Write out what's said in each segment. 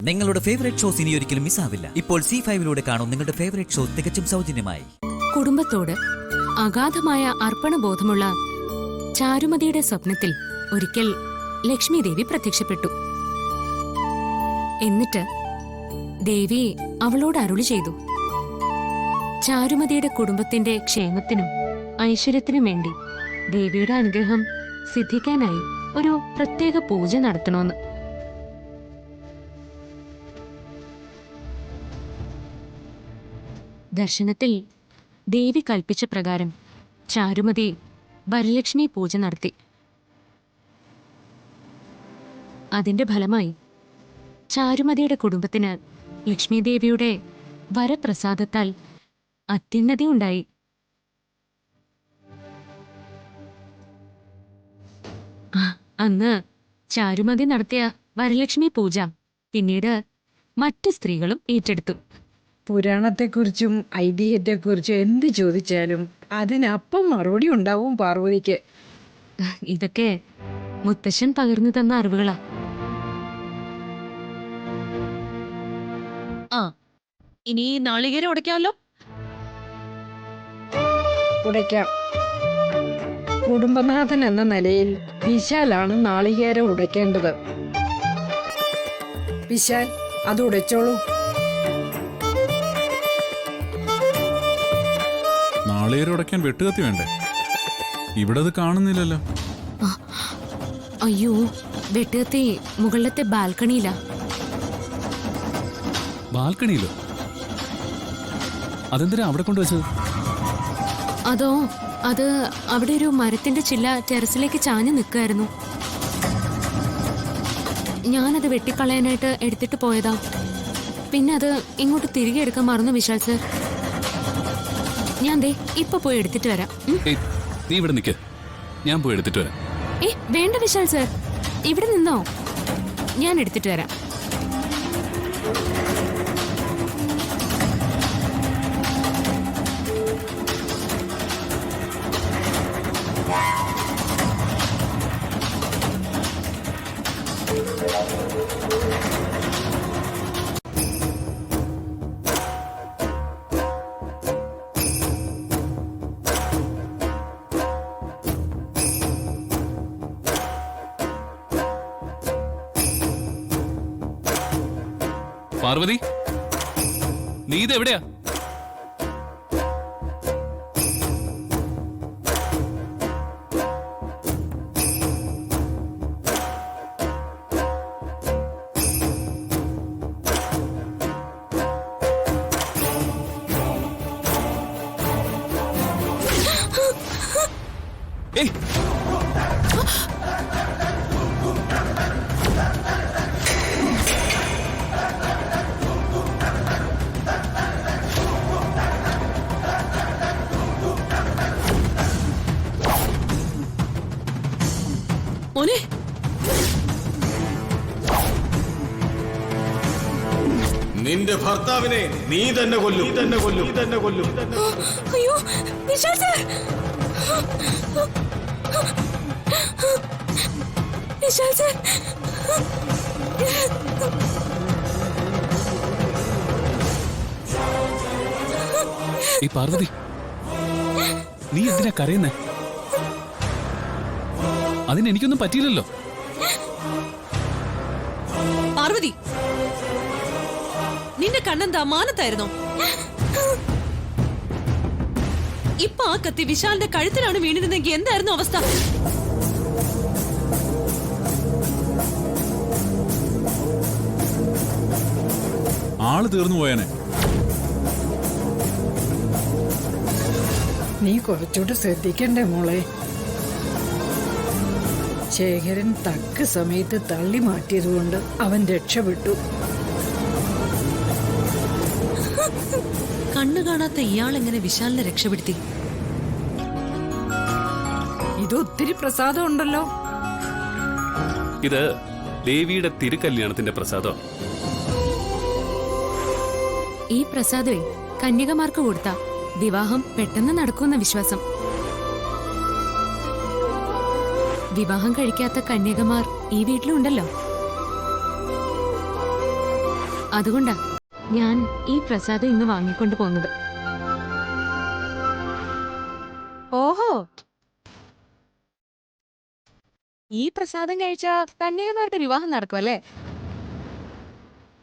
നിങ്ങളുടെ favourite shows ഇനി ഒരിക്കലും മിസ്സാവില്ല. ഇപ്പോൾ C5 കാണും നിങ്ങളുടെ ഫേവറേറ്റ് ഷോ തികച്ചും സൗജന്യമായി. കുടുംബത്തോട് അഗാധമായ അർപ്പണബോധമുള്ള ചാരുമതിയുടെ സ്വപ്നത്തിൽ ഒരിക്കൽ ലക്ഷ്മി ദേവി പ്രത്യക്ഷപ്പെട്ടു. എന്നിട്ട് ദേവി അവളോട് അരുളി ചെയ്തു, ചാരുമതിയുടെ കുടുംബത്തിന്റെ ക്ഷേമത്തിനും ഐശ്വര്യത്തിനും വേണ്ടി ദേവിയുടെ അനുഗ്രഹം സിദ്ധിക്കാനായി ഒരു പ്രത്യേക പൂജ നടത്തണമെന്ന്. ദർശനത്തിൽ ദേവി കൽപ്പിച്ച പ്രകാരം ചാരുമതി വരലക്ഷ്മി പൂജ നടത്തി. അതിന്റെ ഫലമായി ചാരുമതിയുടെ കുടുംബത്തിന് ലക്ഷ്മി ദേവിയുടെ വരപ്രസാദത്താൽ അത്യുന്നതി ഉണ്ടായി. അന്ന് ചാരുമതി നടത്തിയ വരലക്ഷ്മി പൂജ പിന്നീട് മറ്റ് സ്ത്രീകളും ഏറ്റെടുത്തു. പുരാണത്തെക്കുറിച്ചും ഐതിഹ്യത്തെക്കുറിച്ചും എന്ത് ചോദിച്ചാലും അതിനപ്പം മറുപടി ഉണ്ടാവും പാർവതിക്ക്. ഇതൊക്കെ മുത്തശ്ശൻ പകർന്നു തന്ന അറിവുകളാ. ഇനി നാളികേരം ഉടയ്ക്കാമല്ലോ. ഉടയ്ക്കാം. കുടുംബനാഥൻ എന്ന നിലയിൽ വിശാലാണ് നാളികേരം ഉടയ്ക്കേണ്ടത്. വിശാൽ അത് ഉടച്ചോളൂ. നാളികേരം ഉടയ്ക്കാൻ വെട്ടുകത്തി വേണ്ടേ? ഇവിടെ അത് കാണുന്നില്ലല്ലോ. അയ്യോ, വെട്ടുകത്തി മുകളിലത്തെ ബാൽക്കണിയിലാ. ബാൽക്കണിയിലോ? അതെന്തിനാ അവിടെ കൊണ്ടുവച്ചത്? അതോ, അത് അവിടെ ഒരു മരത്തിന്റെ ചില്ല ടെറസിലേക്ക് ചാഞ്ഞു നിൽക്കായിരുന്നു. ഞാനത് വെട്ടിക്കളയാനായിട്ട് എടുത്തിട്ട് പോയതാ. പിന്നെ അത് ഇങ്ങോട്ട് തിരികെ എടുക്കാൻ മറന്നു വിശാൽ സർ. ഞാൻ ദേ ഇപ്പൊ പോയി എടുത്തിട്ട് വരാം. നീ ഇവിടെ നിൽക്ക്, ഞാൻ പോയി എടുത്തിട്ട് വരാം. വേണ്ട വിശാൽ സർ, ഇവിടെ നിന്നോ, ഞാൻ എടുത്തിട്ട് വരാം. പാർവതി, നീ ഇതെവിടെയാ? ഏയ്, മോനെ, നിന്റെ ഭർത്താവിനെ നീ തന്നെ കൊല്ലും. അയ്യോ വിശാൽ സർ, വിശാൽ സർ. ഈ പാർവതി, നീ എന്തിനാ കരയുന്നേ? അതിന് എനിക്കൊന്നും പറ്റിയില്ലല്ലോ. പാർവതി, നിന്റെ കണ്ണെന്താ മാനത്തായിരുന്നോ? ഇപ്പൊ ആ കത്തി വിശാലിന്റെ കഴുത്തിലാണ് വീണിരുന്നെങ്കിൽ എന്തായിരുന്നു അവസ്ഥ? ആള് തീർന്നു പോയാനെ. നീ കുറച്ചുകൂടെ ശ്രദ്ധിക്കണ്ടേ മോളെ? ശേഖരൻ തക്ക സമയത്ത് തള്ളി മാറ്റിയതുകൊണ്ട് അവൻ രക്ഷപ്പെട്ടു. കണ്ണു കാണാത്ത ഇയാളെങ്ങനെ വിശാലിനെ രക്ഷപ്പെടുത്തി? ഇത് ഒത്തിരി പ്രസാദം ഉണ്ടല്ലോ. ഇത് ദേവിയുടെ തിരുക്കല്യാണത്തിന്റെ പ്രസാദം. ഈ പ്രസാദമേ കന്യകമാർക്ക് കൊടുത്ത വിവാഹം പെട്ടെന്ന് നടക്കുമെന്ന വിശ്വാസം. വിവാഹം കഴിക്കാത്ത കന്യകമാർ ഈ വീട്ടിലുണ്ടല്ലോ. അതുകൊണ്ടാ ഞാൻ ഈ പ്രസാദം ഇന്ന് വാങ്ങിക്കൊണ്ട് പോകുന്നത്. ഓഹോ, ഈ പ്രസാദം കഴിച്ചാ കന്യകമാരുടെ വിവാഹം നടക്കുമല്ലേ?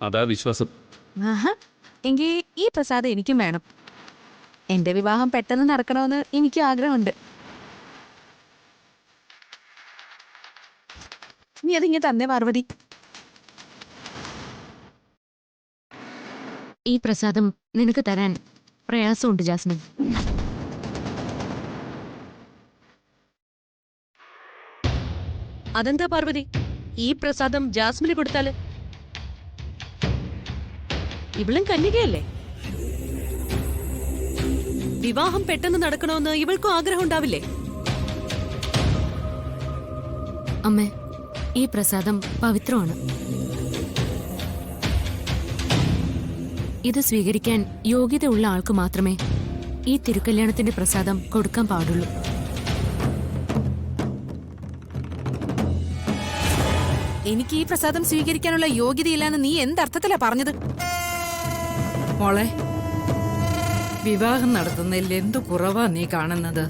അതാ വിശ്വാസം. ആഹാ, എങ്കിൽ ഈ പ്രസാദം എനിക്കും വേണം. എന്റെ വിവാഹം പെട്ടെന്ന് നടക്കണമെന്ന് എനിക്ക് ആഗ്രഹമുണ്ട്. നീ അതിങ്ങ് തന്നെ പാർവതി. ഈ പ്രസാദം നിനക്ക് തരാൻ പ്രയാസമുണ്ട് ജാസ്മിൻ. അതെന്താ പാർവതി, ഈ പ്രസാദം ജാസ്മിന് കൊടുത്താല്? ഇവളും കന്യകയല്ലേ? വിവാഹം പെട്ടെന്ന് നടക്കണമെന്ന് ഇവൾക്കും ആഗ്രഹം ഉണ്ടാവില്ലേ? അമ്മേ, ഈ പ്രസാദം പവിത്രമാണ്. ഇത് സ്വീകരിക്കാൻ യോഗ്യതയുള്ള ആൾക്ക് മാത്രമേ ഈ തിരുക്കല്യാണത്തിന്റെ പ്രസാദം കൊടുക്കാൻ പാടുള്ളൂ. എനിക്ക് ഈ പ്രസാദം സ്വീകരിക്കാനുള്ള യോഗ്യതയില്ലാന്ന് നീ എന്തർത്ഥത്തിലാ പറഞ്ഞത്? മോളെ, വിവാഹം നടത്തുന്നതിൽ എന്തു കുറവാ നീ കാണുന്നത്?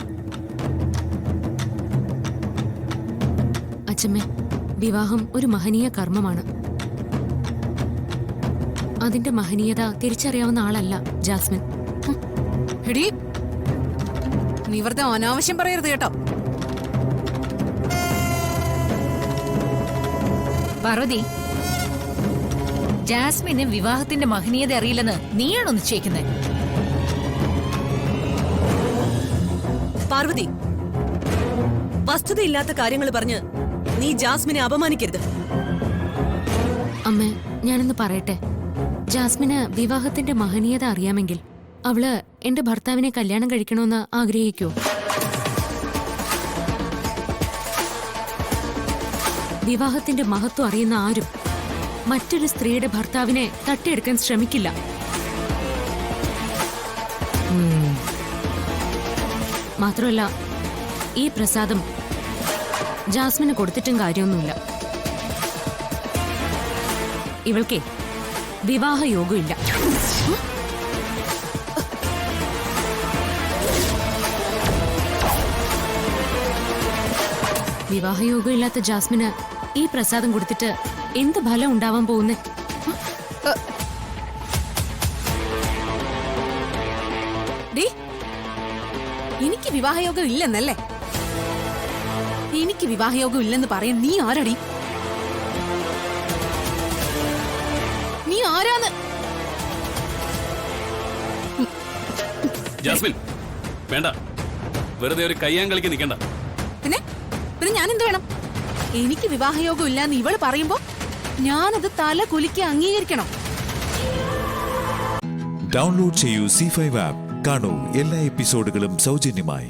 അച്ഛമ്മേ, വിവാഹം ഒരു മഹനീയ കർമ്മമാണ്. അതിന്റെ മഹനീയത തിരിച്ചറിയാവുന്ന ആളല്ല ജാസ്മിൻ. എടീ, നീ വെറുതെ അനാവശ്യം പറയരുത് കേട്ടോ. പാർവതി, ജാസ്മിന് വിവാഹത്തിന്റെ മഹനീയത അറിയില്ലെന്ന് നീയാണോ നിശ്ചയിക്കുന്നത്? പാർവതി, വസ്തുതയില്ലാത്ത കാര്യങ്ങൾ പറഞ്ഞ് നീ ജാസ്മിനെ അപമാനിക്കരുത്. അമ്മേ, ഞാനൊന്ന് പറയട്ടെ. ജാസ്മിന് വിവാഹത്തിന്റെ മഹനീയത അറിയാമെങ്കിൽ അവള് എന്റെ ഭർത്താവിനെ കല്യാണം കഴിക്കണമെന്ന് ആഗ്രഹിക്കൂ? വിവാഹത്തിന്റെ മഹത്വം അറിയുന്ന ആരും മറ്റൊരു സ്ത്രീയുടെ ഭർത്താവിനെ തട്ടിയെടുക്കാൻ ശ്രമിക്കില്ല. മാത്രമല്ല, ഈ പ്രസാദം ജാസ്മിന് കൊടുത്തിട്ടും കാര്യമൊന്നുമില്ല. ഇവൾക്കേ വിവാഹയോഗമില്ല. വിവാഹയോഗമില്ലാത്ത ജാസ്മിന് ഈ പ്രസാദം കൊടുത്തിട്ട് എന്ത് ഫലം ഉണ്ടാവാൻ പോകുന്നേ? എനിക്ക് വിവാഹയോഗം ഇല്ലെന്നല്ലേ? എനിക്ക് വിവാഹയോഗം ഇല്ലെന്ന് പറയാൻ നീ ആരടി? നീ ആരാന്ന്? ജാസ്മിൻ, വേണ്ട, വെറുതെ ഒരു കയ്യാങ്കളിക്ക് നിൽക്കണ്ട. പിന്നെ പിന്നെ ഞാൻ എന്ത് വേണം? എനിക്ക് വിവാഹയോഗം ഇല്ലാന്ന് ഇവള് പറയുമ്പോ ഞാനത് തല കുലുക്കി അംഗീകരിക്കണം. ഡൗൺലോഡ് ചെയ്യൂ C5 ആപ്പ്. കാണൂ എല്ലാ എപ്പിസോഡുകളും സൗജന്യമായി.